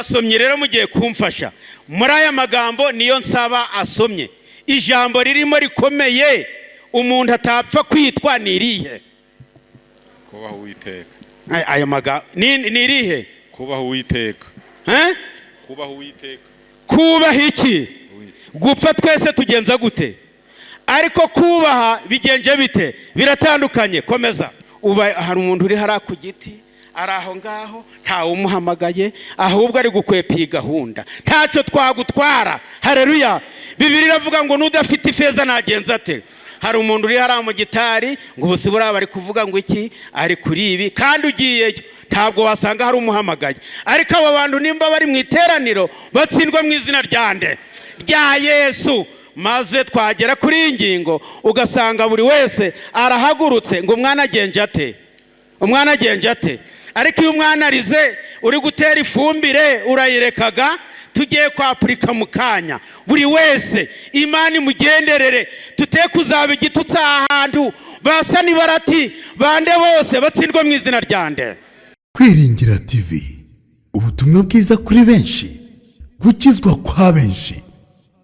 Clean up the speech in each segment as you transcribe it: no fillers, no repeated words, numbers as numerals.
abasomyi rero mugiye kumfasha muri aya magambo niyo nsaba asomye. Ijambo ririmo rikomeye umuntu atapfa kwitwa nirihe? Kubaho Uwiteka. Aya magambo nirihe? Kubaho Uwiteka. Kubaho Uwiteka. Kubaha iki? Gupfa twese tugenza gute? Ariko kubaha bigenje bite? Biratandukanye. Komeza. Uba hari umuntu uri hara ku giti araho ngaho nta umuhamagaye ahubwo ari gukwepa iyi gahunda, ntacyo twagutwara. Haleluya. Bibiri iravuga ngo nudafite ifeza nagenza ate? Hari umuntu uri hara mu gitari ngo ubusibura bari kuvuga ngo iki ari kuri ibi, kandi ugiyeyo ntabwo wasanga hari umuhamagaye. Ariko aba bantu nimba bari mu iteraniro batsindwa mu izina ryande rya Yesu, maze twagera kuri iyi ngingo ugasanga buri wese arahagurutse ngo umwana agenje ate, umwana agenje ate. Ariko iyo umwana arize uri gutera ifumbire urayirekaga, tugiye kwapurika mu kanya. Buri wese Imana imugenderere, tuteye kuzaba igitutsi ahantu basa nibarati bande bose batsindwa mu izina ryande. Kwiringira TV, ubutumwa bwiza kuri benshi, gukizwa kwa benshi.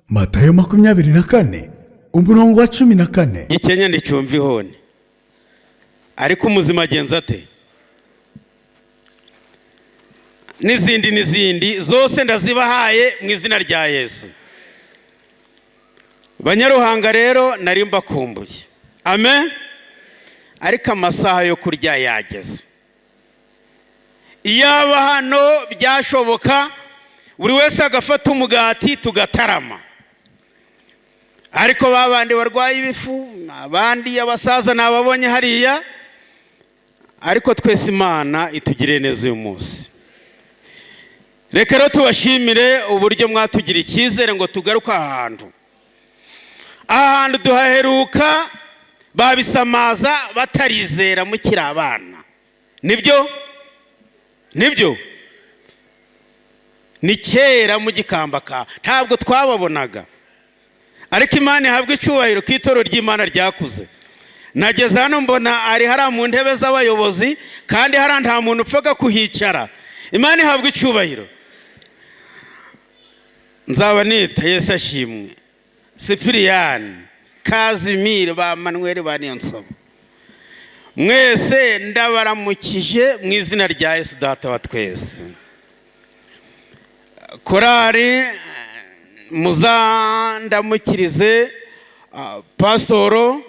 Matayo 24 umurongo wa 14. Gikenya ndicyumva ihone, ariko umuzima agenza ate? N'izindi zose ndazibahaye mu izina rya Yesu. Banyaruhanga rero nari mbakumbuye. Amen. Ariko amasaha yo kurya yageze. Iyaba hano byashoboka buri wese agafata umugati tugatarama. Ariko babandi barwaye ibifu, abandi abasaza nababonye hariya. Ariko twese Imana itugire neza uyu munsi. Reka rero tubashimire uburyo mwatugira icyizere ngo tugaruka ahantu. Ahantu duhaheruka babisamaza batarizera mukiri abana. Nibyo? Nibyo? Ni kera mu gikambaka ntabwo twababonaga. Ariko Imana ihabwe icyubahiro kitoro ry'Imana ryakuze. Nageze hano mbona ari hari mu ntebe z'abayobozi kandi hari nta muntu upfaga kuhicara. Imana ihabwe icyubahiro. Nzaba nita Yesu ashimwe. Sipiriyani, Kazimiri, ba Manuel, ba Niyonsaba. Mwese ndabaramukije mu izina rya Yesu Data wa twese. Korari muzandamukirize Pasitoro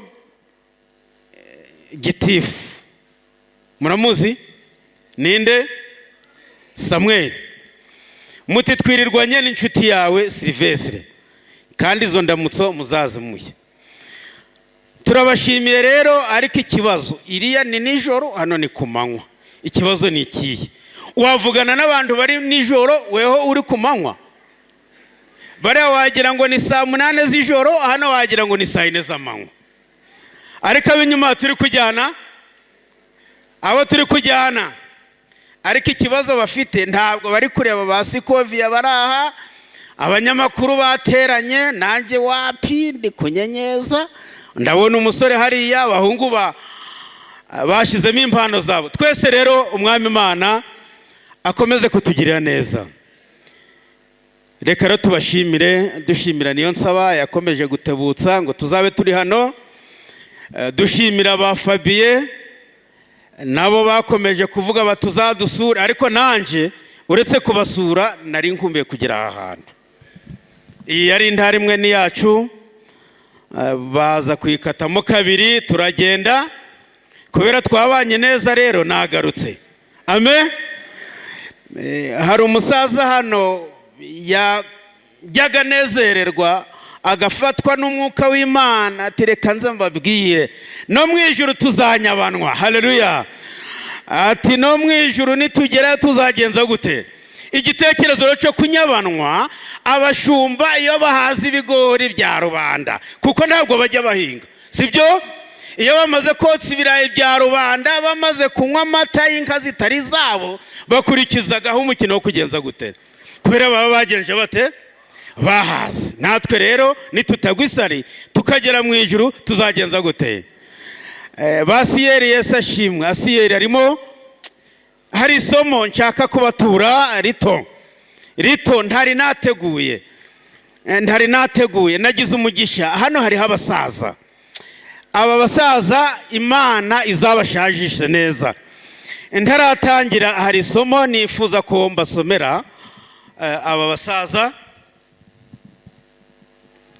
Gitifu. Muramuzi? Ninde? Samuel. Muti twirirwanye n'inshuti yawe Silvestre. Kandi izo ndamutso muzazimuye. Turabashimiye rero, ariko ikibazo iriya ni nijoro, hano ni ku manywa. Ikibazo ni ikihe? Wavugana n'abantu bari nijoro, weho uri ku manywa? Bare wagira ngo ni saa 8 z'ijoro, hano wagira ngo ni saa 4 z'amanywa. Ariko abinyuma turi kujyana, abo turi kujyana. Ariko ikibazo bafite ntabwo bari kureba ba Sikovia baraha, abanyamakuru bateranye, nanjye wapi ndi kunyenyeza. Ndabona umusore hariya, abahungu bashizemo impano zabo. Twese rero umwami Imana akomeze kutugirira neza. Reka rero tubashimire, dushimira Niyonsaba yakomeje gutebutsa ngo tuzabe turi hano. Dushimira ba Fabien nabo bakomeje kuvuga batuzadusura, ariko nanje uretse kubasura nari nkumbuye kugira ahantu. Iyi yari intara imwe ni yacu, baza kuyikatamo kabiri turagenda, kubera twabanye neza rero nagarutse. Amen. Hari umusaza hano yajyaga nezererwa agafatwa n'umwuka w'Imana, ati reka nze mbabwire no mu ijuru tuzanyabanwa. Haleluya. Ati no mu ijuru nitugera tuzagenza gute? Igitekerezo cyo kunyabanwa abashumba iyo bahaza ibigori bya rubanda, kuko ntabwo bajya bahinga, sibyo? Iyo bamaze kotsa ibirayi bya rubanda, bamaze kunywa amata y'inka zitari zabo, bakurikizagaho umukino wo kugenza gute? Kubera baba bagenje bate? Bahaze. Natwe rero nitutagwisari tukagera mu ijuru tuzagenza gute? Basiyeri Yesu ashimwe. Asiyeri arimo hari isomo nshaka kubatura rito. rito ntari nateguye nagize umugisha hano hariho abasaza. Aba basaza Imana izabashajishe neza. Ntaratangira hari isomo nifuza ko mbasomera aba basaza.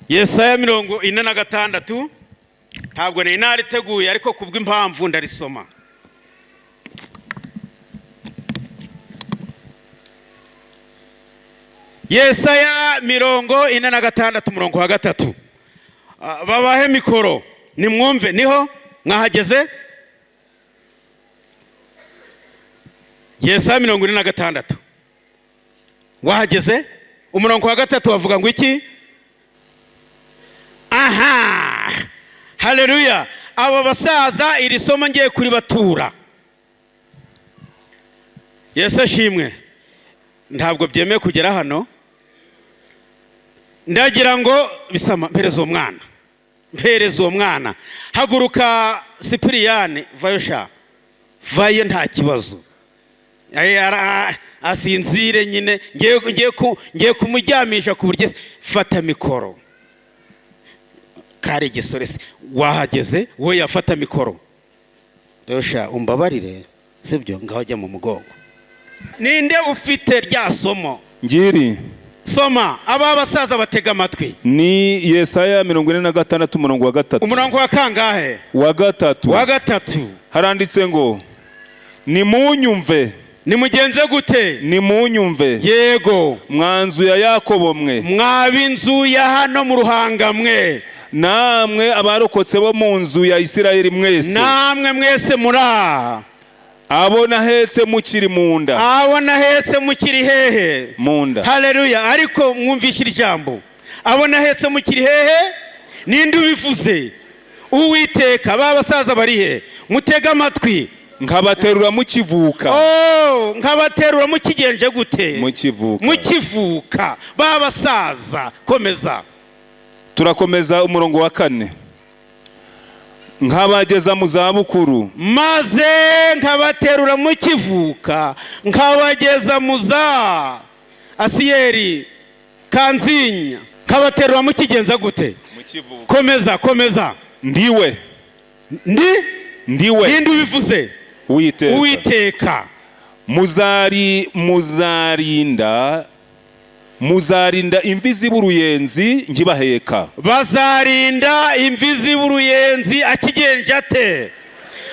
Yesaya 46 ntabwo nari nariteguye ariko kubw'impamvu ndarisoma. Yesaya 46 umurongo wa 3. Babahe mikoro nimwumve. Niho mwahageze? Yesaya 46 wahageze? Umurongo wa 3 wavuga ngo iki? Aha, haleluya. Aba basaza iri somo ngiye kuri batura. Yesu ashimwe. Ntabwo byemeye kugera hano. Ndagira ngo bisama mpereza uwo mwana. Haguruka Sipiriyane, vayo nta kibazo. Asinzire nyine, ngiye kumujyamisha ku buryo fata mikoro. Kare gisorese wahageze wowe yafata mikoro. Dosha umbabarire sibyo ngaho jya mu mugongo. Ninde ufite rya somo? Ngiri Soma aba basaza batega amatwi. Ni Yesaya 46 umurongo wa 3. Umurongo wa kangahe? Wa 3. Wa 3. Haranditse ngo nimunyumve. Nimugenze gute? Nimunyumve. Yego. Mwanzu ya Yakobo mwe. Mwabinzu ya hano mu ruhanga mwe. Namwe abarokotse bo mu nzu ya Isirayeli mwese. Namwe mwese mura. Abo nahetse mukiri munda. Abo nahetse mukiri hehe? Munda. Haleluya. Ariko mwumvishira ijambo. Abo nahetse mukiri hehe? Ninde ubivuze? Uwiteka. Aba basaza bari he? Mutega amatwi. Nkabaterura mukivuka. Oh, nkabaterura mukigenje gute? Mukivuka. Ba basaza komeza. Turakomeza umurongo wa 4. Nkabageza mu zabukuru. Maze nkabaterura mukivuka, nkabageza mu za Asiyeri Kanzinya. Nkabaterura mukigenza gute? Mukivuka. Komeza. Ndiwe. Ninde ubivuze? Uwiteka. Muzarinda imvi z'uruyenzi nkibaheka. Bazarinda imvi z'uruyenzi akigenje ate?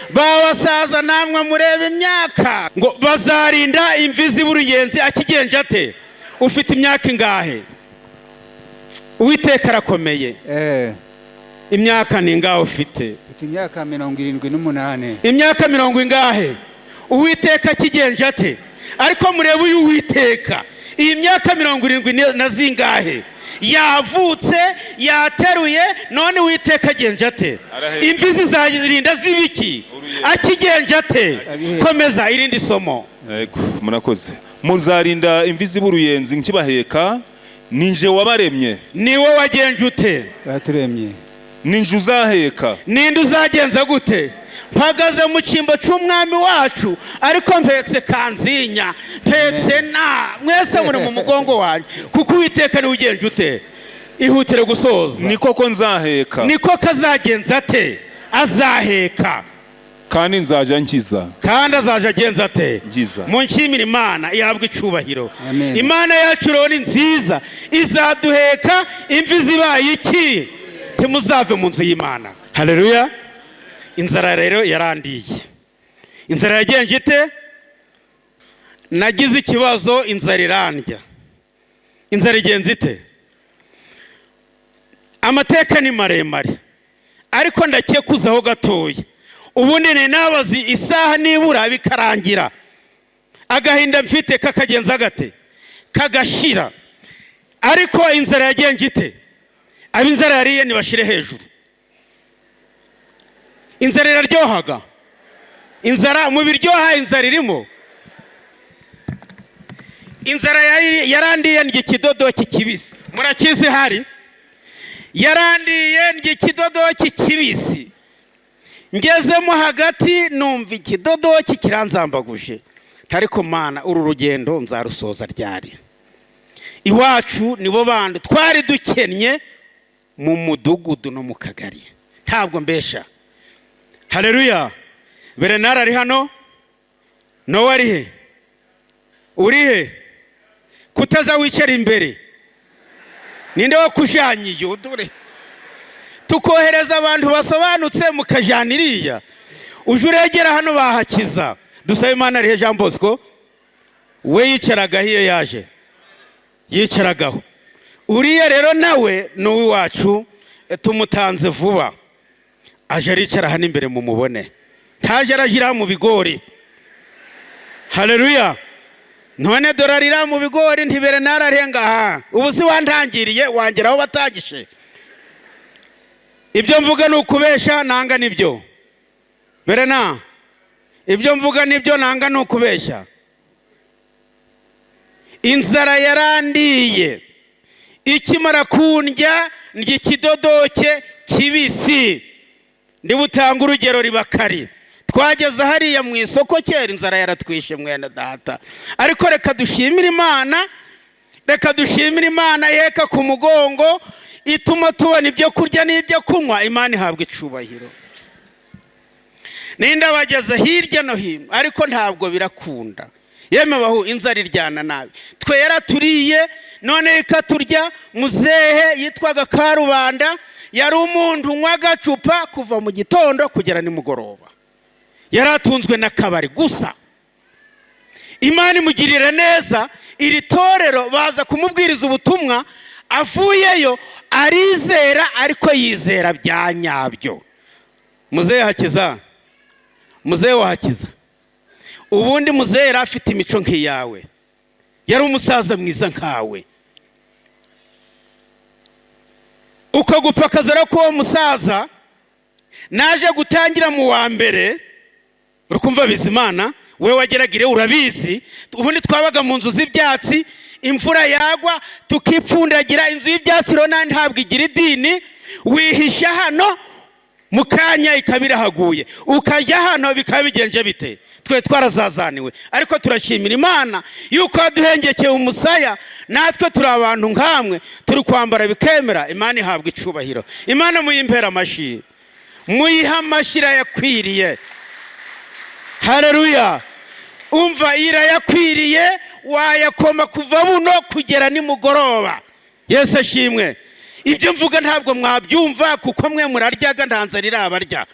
Babasaza namwe murebe imyaka. Ngo bazarinda imvi z'uruyenzi akigenje ate? Ufite imyaka ingahe? Uwiteka arakomeye. Imyaka ni ngaho ufite? Imyaka 78. Imyaka 70 ingahe? Uwiteka akigenje ate? Ariko murebe uyu Uwiteka. Iyi myaka 70 na zingahe? Yavutse, yateruye, none Uwiteka agenje ate? Imvi zizarinda zibiki? Akigenje ate? Komeza irindi somo. Yego, murakoze. Muzarinda imvi z'uruyenzi nkibaheka, ninje wabaremye. Niwe wagenje ute? Baturemye. Ninje uzaheka. Ninde uzagenza gute? Mpagaze mu cyimbo cy'umwami wacu, ariko mpetse Kanzinya, mpetse na mwese muri mu mugongo wanyu, kuko Uwiteka ni ugenje ute? Ihutire gusoza. Niko ko nzaheka. Niko kazagenza ate? Azaheka. Kandi nzaja nkiza. Kandi azaja agenza ate? Nkiza. Munshimira Imana ihabwe icubahiro. Amen. Imana yacu rero ni nziza, izaduheka imvi zibaye iki? Ntimuzave mu nzu y'Imana. Haleluya. Inzara rero yarandiye. Inzara yagenje ite? Nagize ikibazo, inzara irandya. Inzara igenze ite? Amateka ni maremare, ariko ndakekuzaho gatoya. Ubundi ni nabazi isaha nibura bikarangira. Agahinda mfite kakagenza gate? Kagashira. Ariko inzara yagenje ite? Abinzara yariye nibashire hejuru. Inzara iraryohaga. Inzara mu biryoha inzara irimo. Inzara yarandiye ndye kidodoki kibisi. Murakizi hari? Yarandiye ndye kidodoki kibisi. Ngezemo hagati numva ikidodoki kiranzambaguje. Ariko Mana uru rugendo nzarusoza ryari. iwacu nibo bandi twari dukennye mu mudugudu no mu kagari, ntabwo mbesha. Haleluya. Berenari ari hano, Nowa ari he? Uri he? Kutaza wicara imbere, ninde wo kujanyiyo? Tukohereza abantu basobanutse mukajaniriya, uje uregera hano bahakiza. Dusabe Imana ari he? Jean Bosco we yicaraga hiyo, yaje yicaragaho. Uriya rero nawe ni uwacu, tumutanze vuba, aje aricara hano imbere mu mubone, ntaje arajira mu bigori. Haleluya. None dorarira mu bigori ntibere nararenga aha, ubu si wantangiriye wangeraho batagishe. Ibyo mvuga ni ukubesha, nanga nibyo. Berena, ibyo mvuga nibyo, nanga ni ukubesha. Inzara yarandiye, ikimara kundya ndya ikidodoke kibisi. Ndibutanga urugero ribakari. Twageze hariya mu isoko kera inzara yaratwishe mwene data, ariko reka dushimire Imana, reka dushimire Imana yeka ku mugongo ituma tubona ibyo kurya n'ibyo kunywa. Imana ihabwa icubahiro. Ninda bageze hirya no hino, ariko ntabwo birakunda. Yeme bahu inzara iryana nabi. Twe yaraturiye none ikaturya. Muzehe yitwaga Karubanda yari umuntu unywa agacupa kuva mu gitondo kugera nimugoroba, yaratunzwe n'akabari gusa. Imana imugirira neza, iri torero baza kumubwiriza ubutumwa, avuyeyo arizera, ariko yizera bya nyabyo. Muzehe Hakiza, muzehe wahakiza, ubundi muzehe yari afite imico nk'iyawe, yari umusaza mwiza nkawe. Uko gupakaza rero ko musaza naje gutangira mu wa mbere, urukumva Bizimana we wageragire urabizi. Ubundi twabaga mu nzu z'ibyatsi, imvura yagwa tukipfundagira. Inzu y'ibyatsi rona ntabwo igira idini, wihisha hano mukanya ikabira haguye, ukajya hano bikabigenje bite. Twe twarazazaniwe, ariko turashimira Imana yuko yaduhengekeye umusaya. Natwe turi abantu nkamwe, turi kwambara bikemera. Imana ihabwa icubahiro. Imana muyimpera amashi, muyiha amashira yakwiriye. Haleluya. Umva irayakwiriye, wayakoma kuva buno kugera nimugoroba. Yesu ashimwe. Ibyo mvuga ntabwo mwabyumva, kuko mwe muraryaga ntanza rirabarya.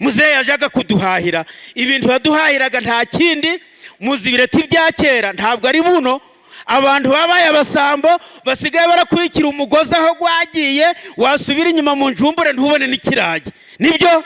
Muzehe yajaga kuduhahira, ibintu yaduhahiraga nta kindi. Muzi ibireti bya kera ntabwo ari buno. Abantu babaye abasambo basigaye barakurikira umugozi aho gwagiye, wasubira inyuma mu njumbure ntubone n'ikiragi. Nibyo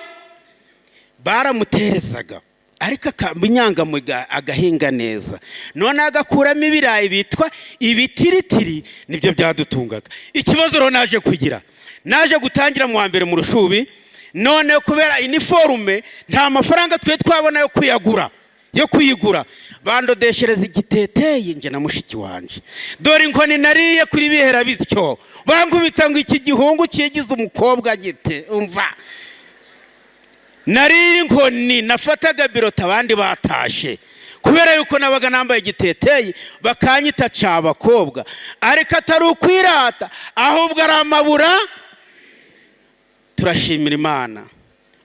baramuterezaga, ariko akambanyangamuga agahinga neza, none agakuramo ibirayi bitwa ibitiritiri. Nibyo byadutungaga. Ikibazo rero naje kugira, naje gutangira mu wa mbere mu Rushubi, none kubera iniforume nta mafaranga twe twabona yo kuyigura, bandodeshereza igiteteyi nje na mushiki wanje. Dore inkoni nariye kuri bihera bityo, bangubita ngo iki gihungu kigize umukobwa gite. Umva, nari inkoni nafataga birota abandi batashe, kubera yuko nabaga nambaye igiteteyi bakanyita cabakobwa. Ariko atari ukwirata, ahubwo ari amabura. Turashimira Imana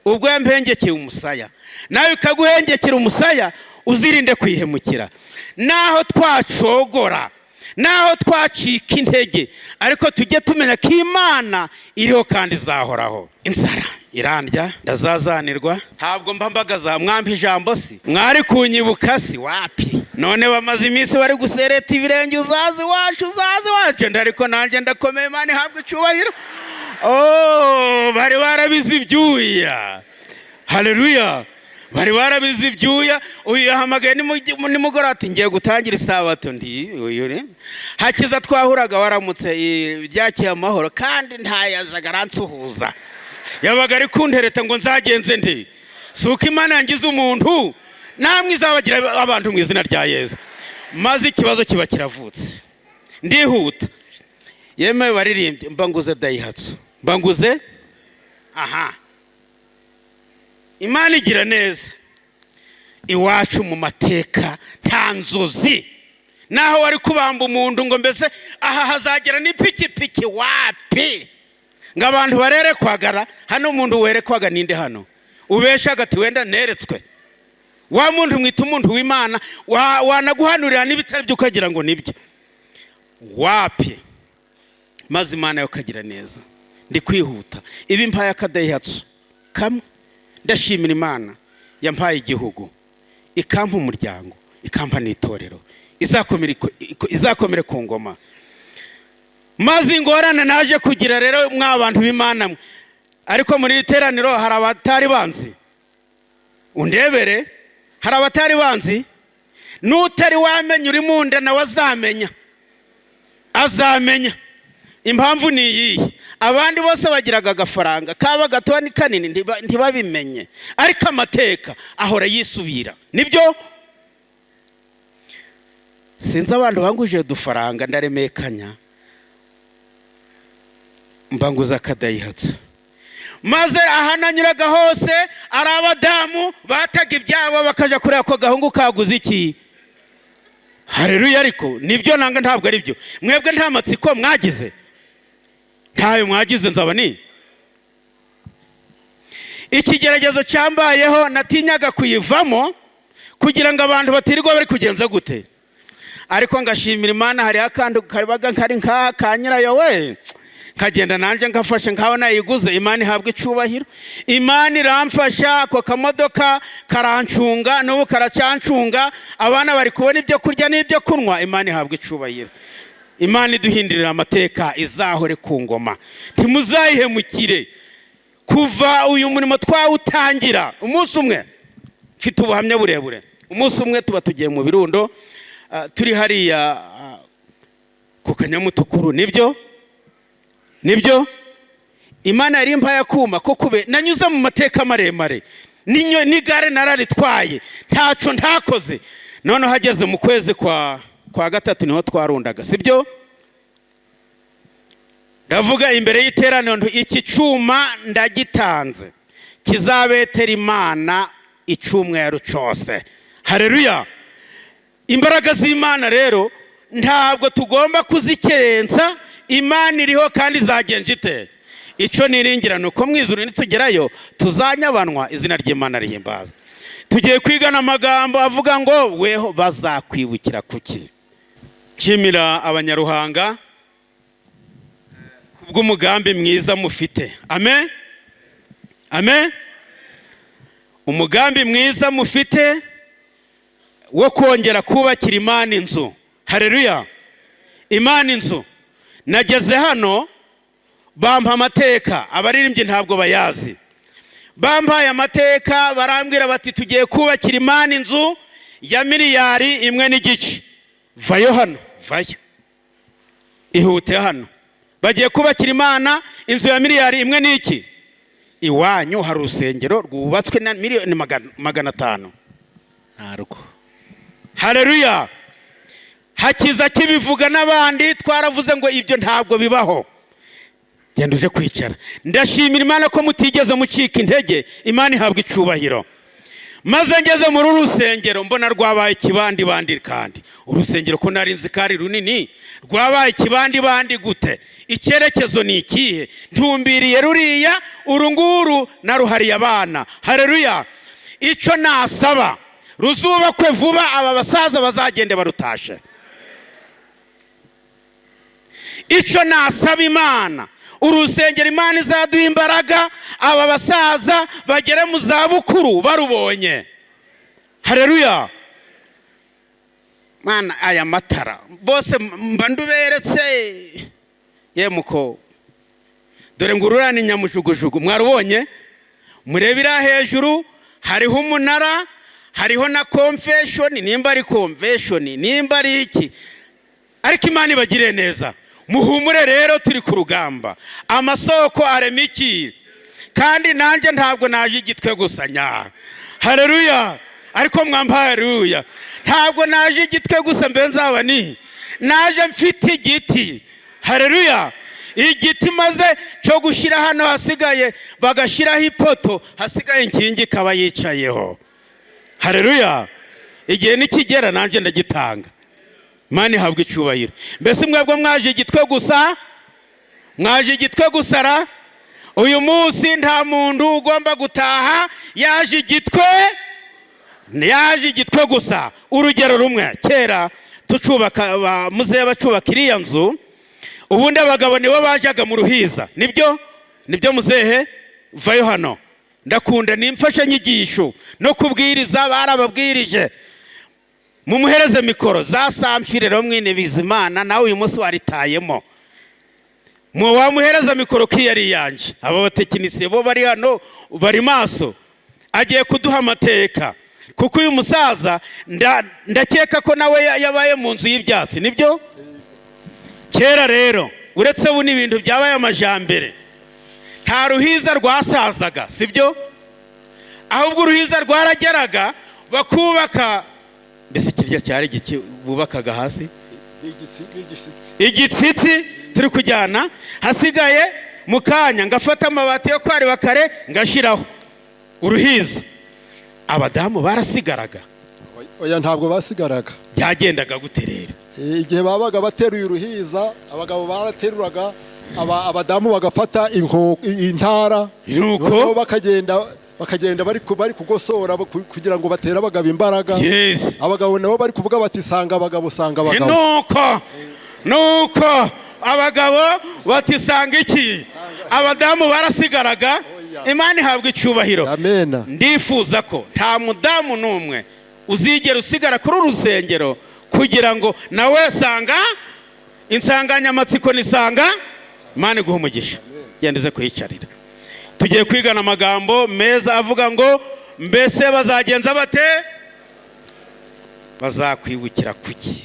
ubwo yampengekeye umusaya, nawe ikaguhengekera umusaya, uzirinde kwihemukira. Naho twacogora, naho twacika intege, ariko tujye tumenya ko Imana iriho kandi izahoraho. Inzara irandya, ndazazanirwa, ntabwo mbambagaza mwampa ijambo si mwari kunyibuka si wapi. None bamaze iminsi bari gusereta ibirenge, uzazi wacu, uzazi wacu. Ndariko nanjye ndakomeye, Imana ihabwe icubahiro. Oh, bari barabizi ibyuya. Haleluya. Bari barabizi ibyuya. Uyu yahamagaye nimugoroba ati ngiye gutangira isabato. Uyu Hakiza twahuraga waramutse byakiye amahoro, kandi ntayazaga aransuhuza. Yabaga ari kuntereta ngo nzagenze nde. Suko Imana yangize umuntu, namwe izabagira abantu mu izina rya Yesu. Maze ikibazo kiba kiravutse, ndihuta. Yeme baririmbye mbanguze Daihatsu, mbanguze aha. Imana igira neza. Iwacu mu mateka nta nzozi naho wari kubamba umuntu ngo mbese aha hazagera n'ipikipiki wapi ngo abantu barerekwagara hano. umuntu werekwaga ninde hano? ubeshaga ati wenda neretswe. wa muntu mwita umuntu w'Imana wanaguhanurira n'ibitari byo ukagira ngo nibyo wapi. maze Imana yo kagira neza. Ndi kwihuta. Ibi mpaye akadayihatsu kamwe. Ndashimira Imana yampaye igihugu, ikampa umuryango, ikampa n'itorero, izakomere ku ngoma. maze ingorane naje kugira rero mw'abantu b'Imana mwe, ariko muri iteraniro hari abatari banzi. Undebere, hari abatari banzi. N'utari wamenya uri mu nda nawe azamenya. Impamvu ni iyi: abandi bose bagiraga agafaranga, kaba gato ni kanini ntibabimenye, ariko amateka ahora yisubira. Nibyo sinzi abantu banguje dufaranga ndaremekanya mbanguza akadayihatsu. maze ahananyuraga hose ari abadamu bataga ibyabo bakaja kureba ko gahungu kaguze iki. Haleluya. Ariko nibyo nanga ntabwo ari byo. Mwebwe nta matsiko mwagize? Ntayo mwagize. nzaba ni ikigeragezo cyambayeho natinyaga kuyivamo kugira ngo abantu batirirwa bari kugenza gute. Ariko ngashimira Imana, hari akantu karibaga nkari nka nyirayo we, nkagenda nanje ngafashe nkaho nayiguze. Imana ihabwa icubahiro. Imana iramfasha. Ako kamodoka karancunga, n'ubu karacancunga. abana bari kubona ibyo kurya n'ibyo kunywa. Imana ihabwa icubahiro. Imana iduhindurira amateka, izahore ku ngoma, ntimuzayihemukire. Kuva uyu murimo twawutangira, umunsi umwe mfite ubuhamya burebure. Umunsi umwe tuba tugiye mu Birundo, turi hariya ku Kanyamutukuru. nibyo Imana yari impaye akuma ko kube nanyuze mu mateka maremare. n'igare nararitwaye, ntaco ntakoze. None hageze mu kwezi kwa gatatu niho twarundaga, sibyo? Ndavuga imbere y'iteraniro, iki cuma ndagitanze kizabetera Imana icumweru cyose. Haleluya. Imbaraga z'Imana rero ntabwo tugomba kuzikerensa. Imana iriho kandi izagenza ite. Icyo niringira nuko mwizuru nitugerayo tuzanyabanwa, izina ry'Imana rihimbazwe. Tugiye kwigana amagambo avuga ngo weho bazakwibukira kuki. Nshimira abanyaruhanga kubw'umugambi mwiza mufite. Amen. Umugambi mwiza mufite wo kongera kubakira Imana inzu. Haleluya. Imana inzu. Nageze hano bampa amateka, abaririmbyi ntabwo bayazi. Bampaye amateka barambwira bati tugiye kubakira Imana inzu ya $1.5 vayo hano, vayo ihute hano. Bagiye kubakira Imana inzu ya $1.5. Iwanyu hari urusengero rwubatswe na $500,000 narwo. Haleluya. Hakiza kibivuga n'abandi twaravuze ngo ibyo ntabwo bibaho. Genda uje kwicara. Ndashimira Imana ko mutigeze mucika intege. Imana ihabwa icubahiro. Maze ngeze muri urusengero mbona rwabaye ikibandi kandi urusengero ko nari nzi kari runini rwabaye ikibandi gute. Icyerekezo ni ikihe? Ntumbiriye ruriya urunguru naruhariye abana. Haleluya. Icyo nasaba ruzubakwe vuba, aba basaza bazagende barutashe. Icyo nasaba Imana, urusengero Imana izaduha imbaraga, aba basaza bagere mu zabukuru barubonye. Haleluya. Mana aya matara bose mba nduberetse yemuko, dore ngurura ni nyamushugujugu. Mwarubonye? Murebira hejuru hariho umunara, hariho na convention, nimba ari convention nimba ari iki, ariko Imana ibagire neza. Muhumure rero turi ku rugamba. Amasoko aremiki kandi nanjye ntabwo naje igitwe gusa nya. Haleluya. Ariko mwamba haleluya. Ntabwo naje igitwe gusa mbe nzaba ni naje mfite igiti. Haleluya. Igiti maze cyo gushira hano hasigaye bagashiraho ipoto, hasigaye inkingi kaba yicayeho. Haleluya. Igihe nikigera nanjye ndagitanga. Imana ihabwa icyubahiro. Mbese mwebwe mwaje igitwe gusa? Mwaje igitwe gusara? Uyu munsi nta muntu ugomba gutaha yaje igitwe gusa. Urugero rumwe, kera tucubaka muzehe bacubaka iriya nzu, ubundi abagabo nibo bajaga mu ruhiza. Nibyo muzehe? Vayo hano. Ndakunda nimfasha nyigisho no kubwiriza, barababwirije. Mumuhereze mikoro za Samfire rero mwine Bizimana, nawe uyu munsi waritayemo. Wamuhereza mikoro kiyari yanje. Aba batekinisiye bo bari hano bari maso, agiye kuduha amateka, kuko uyu musaza ndakeka ko nawe yabaye mu nzu y'ibyatsi. Nibyo? Kera rero uretse ubu n'ibintu byabaye amajambere, nta ruhiza rwasazaga, sibyo? Ahubwo uruhiza rwarageraga bakubaka. Mbese kirya cyari bubakaga hasi igitsitsi turi kujyana, hasigaye mukanya ngafata amabati yo kwari bakare ngashiraho uruhiza. Abadamu barasigaraga? Oya, ntabwo basigaraga. Byagendaga gute rero? Igihe babaga bateruye uruhiza, abagabo barateruraga, abadamu bagafata intara, nuko bakagenda bari kugosora kugira ngo batera abagabo imbaraga. Yes. Abagabo nabo bari kuvuga bati sanga abagabo. Nuko abagabo bati sanga iki? Abadamu barasigaraga. Imana ihabwa icyubahiro. Amen. Ndifuza ko nta mudamu n'umwe uzigera usigara kuri urusengero kugira ngo nawe sanga insanganyamatsiko nisanga. Imana iguha umugisha. Gendeze kuyicarira. Tugiye kwigana amagambo meza avuga ngo mbese bazagenza bate? Bazakwibukira kuki?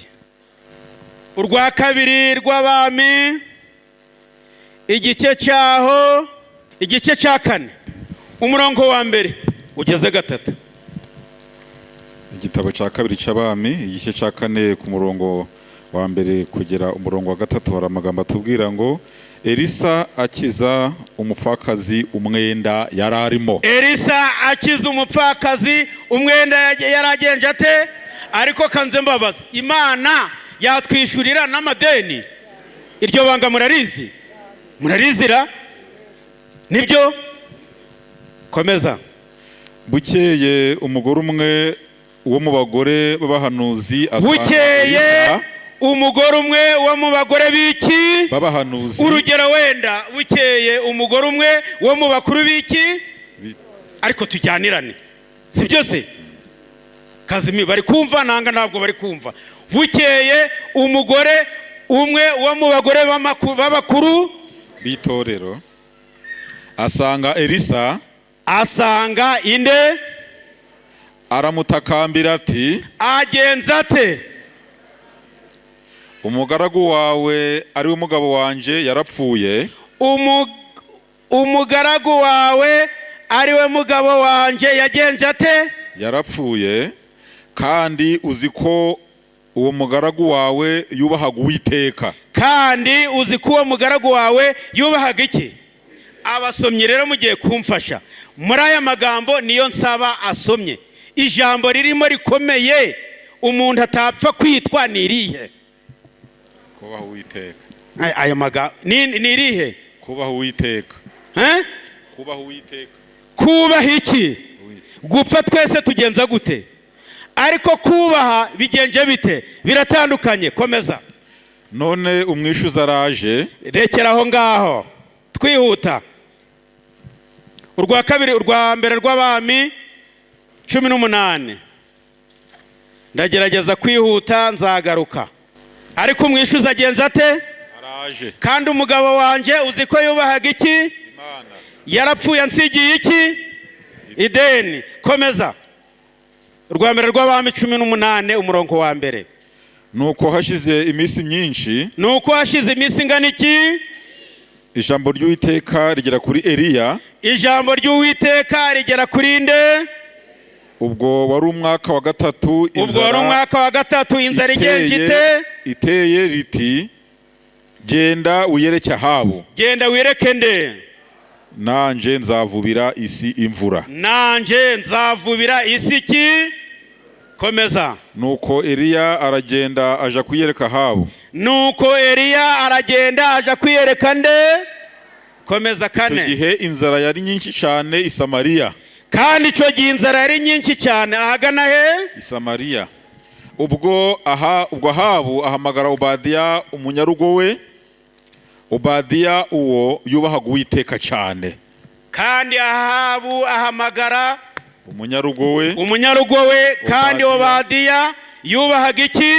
Urwa kabiri rw'Abami, igice cyaho, igice cya 4 umurongo wa mbere ugeze 3. Igitabo cya kabiri cy'Abami igice cya 4 ku murongo wa mbere kugera umurongo wa 3 hari amagambo atubwira ngo Elisa akiza umupfakazi umwenda yararimo. Elisa akiza umupfakazi umwenda yaragenje ate? Ariko kanze mbabaza, Imana yatwishurira n'amadeni? Iryo banga murarizi? Murarizira? Nibyo? Komeza. Bukeye umugore umwe wo mu bagore b'abahanuzi Bukeye umugore umwe wo mu bagore biki? B'abahanuzi. Urugero wenda bukeye umugore umwe wo mu bakuru biki? Ariko tujyanirane, si byose? Kazimi bari kumva nanga ntabwo bari kumva. Bukeye umugore umwe wo mu bagore b'abakuru b'itorero asanga Elisa, asanga inde? Aramutakambira ati, agenza ate? Umugaragu wawe ari we mugabo wanje yarapfuye. Umugaragu wawe ari we mugabo wanje yagenje ate? Yarapfuye, kandi uzi ko uwo mugaragu wawe yubahaga Uwiteka. Kandi uzi ko uwo mugaragu wawe yubahaga iki? Abasomyi rero mugiye kumfasha muri aya magambo niyo nsaba asomye. Ijambo ririmo rikomeye umuntu atapfa kwitwa nirihe? Kubaha Uwiteka. Aya magambo nirihe? Kubaha Uwiteka. Kubaha Uwiteka. Kubaha iki? Gupfa twese tugenza gute? Ariko kubaha bigenje bite? Biratandukanye. Komeza. None umwishuza araje. Rekeraho ngaho twihuta. Urwa kabiri urwa mbere rw'Abami 18. Ndagerageza kwihuta nzagaruka. Ariko umwishuza agenza ate? Araje. Kandi umugabo wanje uzi ko yubahaga iki? Imana. Yarapfuye ansigiye iki? Ideni. Komeza. Urwa mbere rw'Abami 18 umurongo wa mbere. Nuko hashize iminsi myinshi. Nuko hashize iminsi ingana iki? Ijambo ry'Uwiteka rigera kuri Eliya. Ijambo ry'Uwiteka rigera kuri nde? Ubwo wari umwaka wa 3 inzara. Ubwo wari umwaka wa 3 inzara igenjite. Iteye riti, genda uyereke Ahabu. Genda wireke nde? Nanje nzavubira isi imvura. Nanje nzavubira isi ki? komeza. nuko Eliya aragenda aja kwiyereka Ahabu. Nuko Eliya aragenda aja kwiyereka nde? Komeza 4. icyo gihe inzara yari nyinshi cyane i Samariya. Kandi icyo gihe inzara yari nyinshi cyane ahagana he? I Samariya. ubwo Ahabu ahamagara Obadiya umunyarugo we. Obadiya uwo yubahaga Uwiteka cyane. Kandi Ahabu ahamagara umunyarugo we kandi Obadiya yubahaga iki?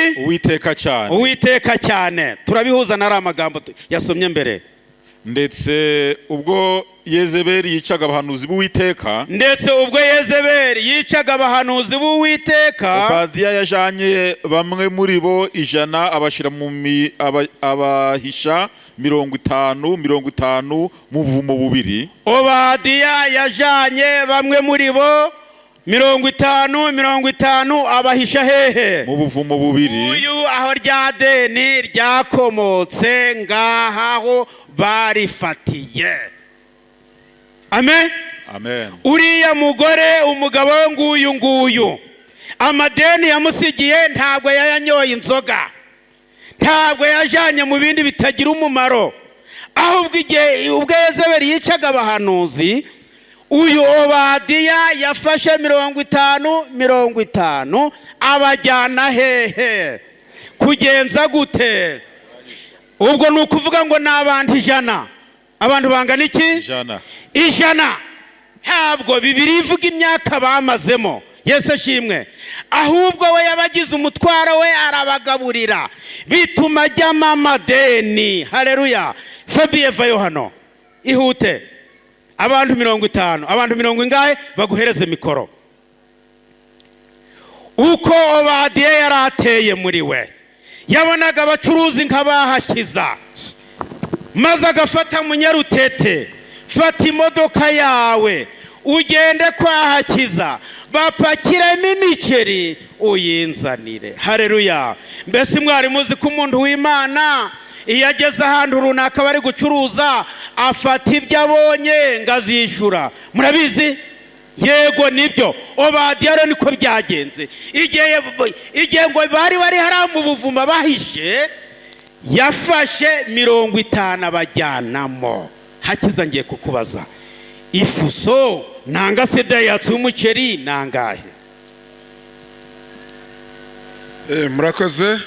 Uwiteka cyane. Turabihuza nari amagambo yasomye mbere. Ndetse ubwo Yezebeli yicaga abahanuzi b'Uwiteka. Obadiya yajanye bamwe muri bo 100 abashira abahisha 50 mu buvumo bubiri. Obadiya yajanye bamwe muri bo 50 abahisha hehe? Mu buvumo bubiri. Uyu aho rya deni ryakomotse ngaho barifatiye. Amen. Uriya mugore umugabo nguyu amadeni yamusigiye ntabwo yayanyoye inzoga, ntabwo yajanye mu bindi bitagira umumaro, ahubwo ubwo Yezebeli yicaga abahanuzi, uyu Obadiya yafashe 50 abajyana hehe? Kugenza gute? Ubwo ni ukuvuga ngo ni abantu 100. Abantu bangana iki? 100. Ntabwo Bibiliya ivuga imyaka bamazemo, Yesu ashimwe, ahubwo we yabagize umutwaro we arabagaburira bituma ajyamo amadeni. Haleluya. Fabie vayo hano ihute. Abantu 50, abantu 70 ingahe baguhereze mikoro. Uko Obadiya yarateye muri we, yabonaga abacuruzi nk'abahashyiza, maze agafata munyarutete, fata imodoka yawe ugende kwahakiza bapakiremo imiceri uyinzanire. Haleluya. Mbese mwari muzi ko umuntu w'Imana iyo ageze ahantu runaka bari gucuruza afata ibyo abonye ngazishura? Murabizi? Yego nibyo. Obadiya rero niko byagenze. Igihe ngo bari hariya mu buvuma bahishe, yafashe 50 abajyanamo. Hakiza ngiye kukubaza, ifuso nanga se Dayihatsu y'umuceri nangahe? Murakoze.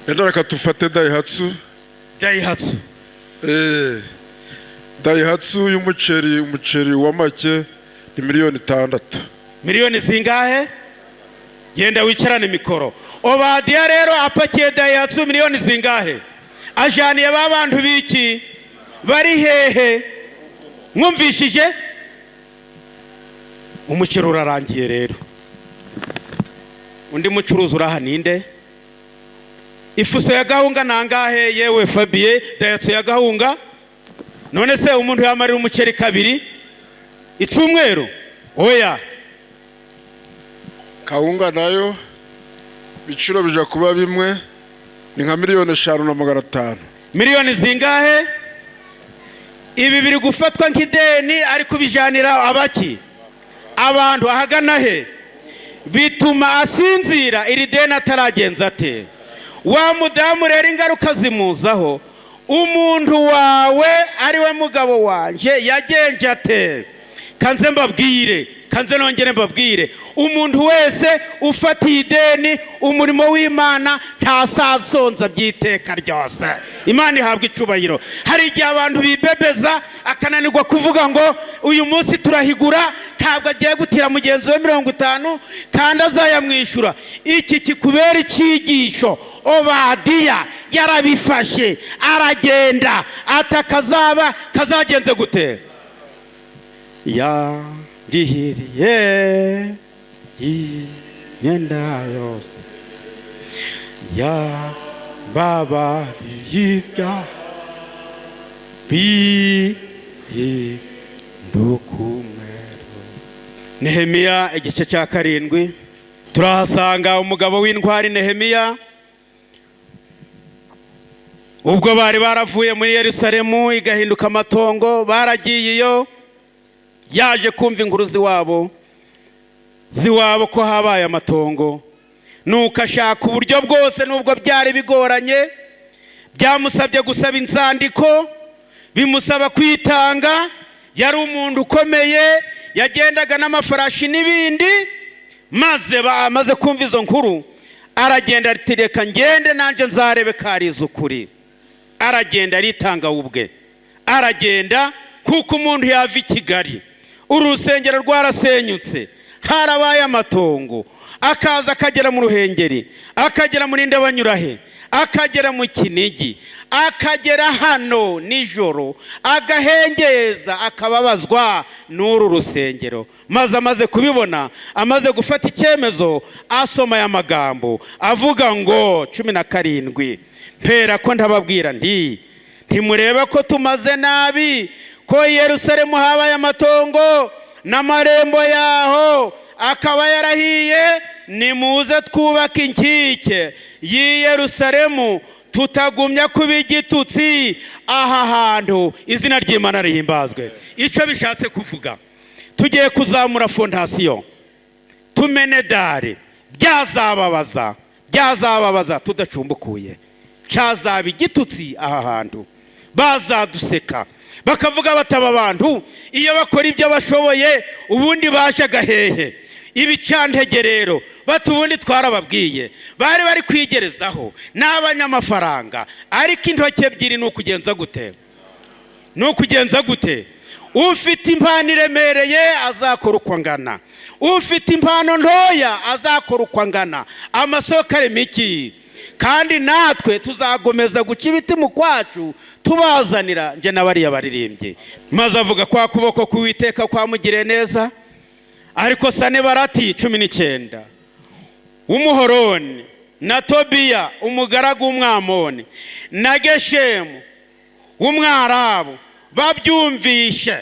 Reka tufate Dayihatsu. Dayihatsu y'umuceri, umuceri wa make ni 6,000,000. Miliyoni zingahe? Genda wicarane mikoro. Obadiya rero apakiye Dayihatsu miliyoni zingahe? Ajaniye babantu biki? Bari hehe? Mwumvishije? Umuceri urarangiye rero. Undi mucuruzi uraha ninde? Ifuso ya gahunga nangahe yewe Fabie? Dayihatsu ya gahunga? None se umuntu yamarira umuceri 2 icyumweru? Oya. Kawunga nayo biciro bija kuba bimwe ni nka 5,500,000. Miliyoni zingahe? Ibi biri gufatwa nk'ideni ariko bijanira abaki? Abantu ahagana he? Bituma asinzira iri deni ataragenza ate? Wa mudamu rero ingaruka zimuzaho. Umuntu wawe ari we mugabo wanje yagenje ate? Kanze mbabwire, kanze nongere mbabwire, umuntu wese ufatiye ideni umurimo w'Imana ntasazonza byiteka ryose. Imana ihabwa icubahiro. Hari igihe abantu bibebeza akananirwa kuvuga ngo uyu munsi turahigura, ntabwo agiye gutira mugenzi we 50 kandi azayamwishyura. Iki kikubera icigisho. Obadiya yarabifashe aragenda atakazaba kazagenze gute? Ya ndihiriye imyenda yose ya baba yibya ndukumero. Nehemiya igice cya 7 turahasanga umugabo w'intwari Nehemiya. Ubwo bari baravuye muri Yerusalemu igahinduka amatongo, baragiye iyo yaje kumva inkuru ziwabo ziwabo ko habaye amatongo, nuko ashaka uburyo bwose nubwo byari bigoranye, byamusabye gusaba inzandiko, bimusaba kwitanga. Yari umuntu ukomeye, yagendaga n'amafarashi n'ibindi, maze kumva izo nkuru aragenda ati reka ngende nanjye nzarebe kariza ukuri. Aragenda aritanga ubwe, aragenda kuko umuntu yava i Kigali, urusengero rwarasenyutse, harabaye amatongo, akaza akagera mu Ruhengeri, akagera muri Ndabanyurahe, akagera mu Kinigi, akagera hano nijoro, agahengeza, akababazwa n'uru rusengero. Maze amaze kubibona, amaze gufata icyemezo, asoma aya magambo avuga ngo 17, mpera ko ndababwira ntimurebe ko tumaze nabi, ko i Yerusalemu habaye amatongo n'amarembo yaho akaba yarahiye. Nimuze twubake inkike y'i Yerusalemu, tutagumya kuba igitutsi aha hantu, izina ry'Imana rihimbazwe. Icyo bishatse kuvuga, tugiye kuzamura fondasiyo, tumene dare, byazababaza tudacumbukuye, cyazaba igitutsi aha hantu. Bazaduseka bakavuga bataba abantu iyo bakora ibyo bashoboye, ubundi bajaga hehe? Ibicantege rero bati ubundi twarababwiye, bari kwigerezaho n'abanyamafaranga, ariko intoki ebyiri nukugenza gute? Ufite impano iremereye azakora uko angana, ufite impano ntoya azakora uko angana. Amasoko arema iki? Kandi natwe tuzagomeza guca ibiti mu kwacu tubazanira. Nje n'abariya baririmbye, maze avuga kwa kuboko k'Uwiteka kwamugiriye neza. Ariko Sanibarati 19 w'Umuhoroni, na Tobiya umugaragu w'Umwamoni, na Geshemu w'Umwarabu babyumvishe,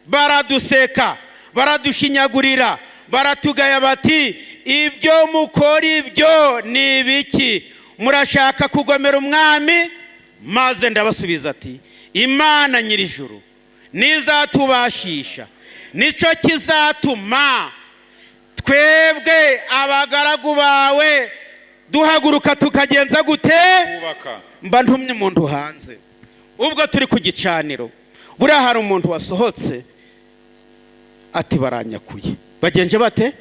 baraduseka, baradushinyagurira, baratugaya bati ibyo mukora ibyo ni ibiki? Murashaka kugomera umwami? Maze ndabasubiza ati Imana nyirijuru nizatubashisha, nico kizatuma twebwe abagaragu bawe duhaguruka tukagenza gute? Mba ntumye umuntu hanze. Ubwo turi ku gicaniro, buriya hari umuntu wasohotse ati baranyakuye. Bagenje bate?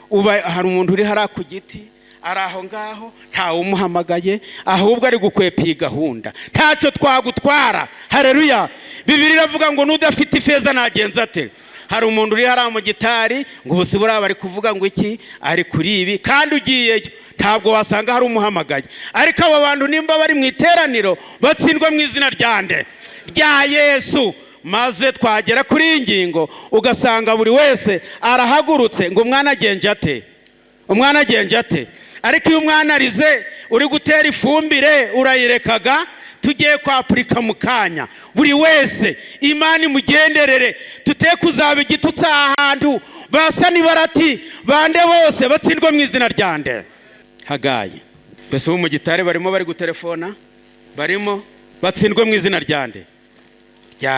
Uba hari umuntu uri hara ku giti, ari aho ngaho, ntawe umuhamagaye, ahubwo ari gukwepa iyi gahunda. Ntacyo twagutwara. Haleluya. Bibiliya iravuga ngo n'udafite ifeza nagenza ate? Hari umuntu uri hara mu gitari ngo bose buriya bari kuvuga ngo iki, ari kuri ibi, kandi ugiyeyo ntabwo wasanga hari umuhamagaye. Ariko aba bantu nimba bari mu iteraniro batsindwa mu izina rya Yesu. Maze twagera kuri iyi ngingo ugasanga buri wese arahagurutse ngo umwana agenje ate? Ariko iyo umwana arize uri gutera ifumbire urayirekaga, tugiye kwapurika mu kanya. Buri wese Imana imugenderere, tuteye kuzaba igitutsi ahantu. Ba Sanibarati bande bose batsindwa mu izina rya Hagayi. Mbese ubu mu gitare barimo bari gutelefona, barimo batsindwa mu izina rya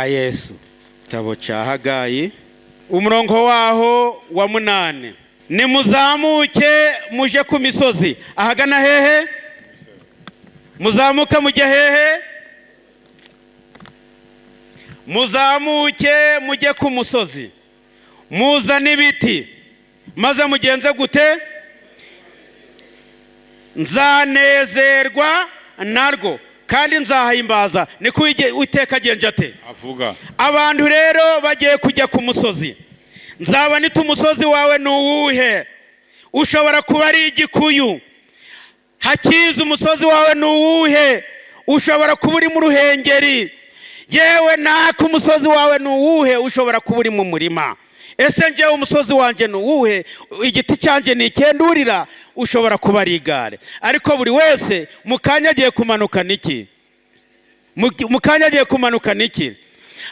Yesu. Gitabo cya Hagayi umurongo waho wa 8. Nimuzamuke muje ku misozi. Ahagana hehe? Muzamuka mujye hehe? Muzamuke mujye ku musozi, muzane ibiti, maze mugenze gute? Nzanezerwa narwo kandi nzahimbaza. Niko Uwiteka agenje ate? Avuga. Abantu rero bagiye kujya ku musozi. Nzaba nita umusozi wawe n'uwuhe? Ushobora kuba ari Igikuyu. Hakiza umusozi wawe n'uwuhe? Ushobora kuba uri mu Ruhengeri. Yewe naka umusozi wawe n'uwuhe? Ushobora kuba uri mu murima. Ese njyewe umusozi wanjye n'uwuhe? Igiti cyanjye ni icyendurira. Ushobora kuba ari igare. Ariko buri wese mukanya agiye kumanuka niki?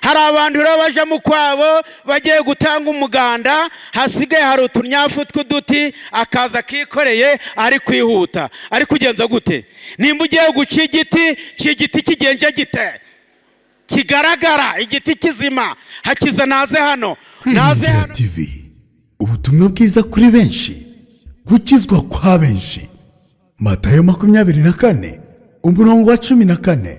Hari abantu rero baje mu kwabo bagiye gutanga umuganda, hasigaye hari utunyafu tw'uduti, akaza kikoreye ari kwihuta. Ari kugenza gute? Nimba ugiye guca igiti, cy'igiti kigenje gite? Kigaragara, igiti kizima. Hakiza naze hano. Kwiringira TV, ubutumwa bwiza kuri benshi, gukizwa kwa benshi. Matayo 24 umurongo wa 14.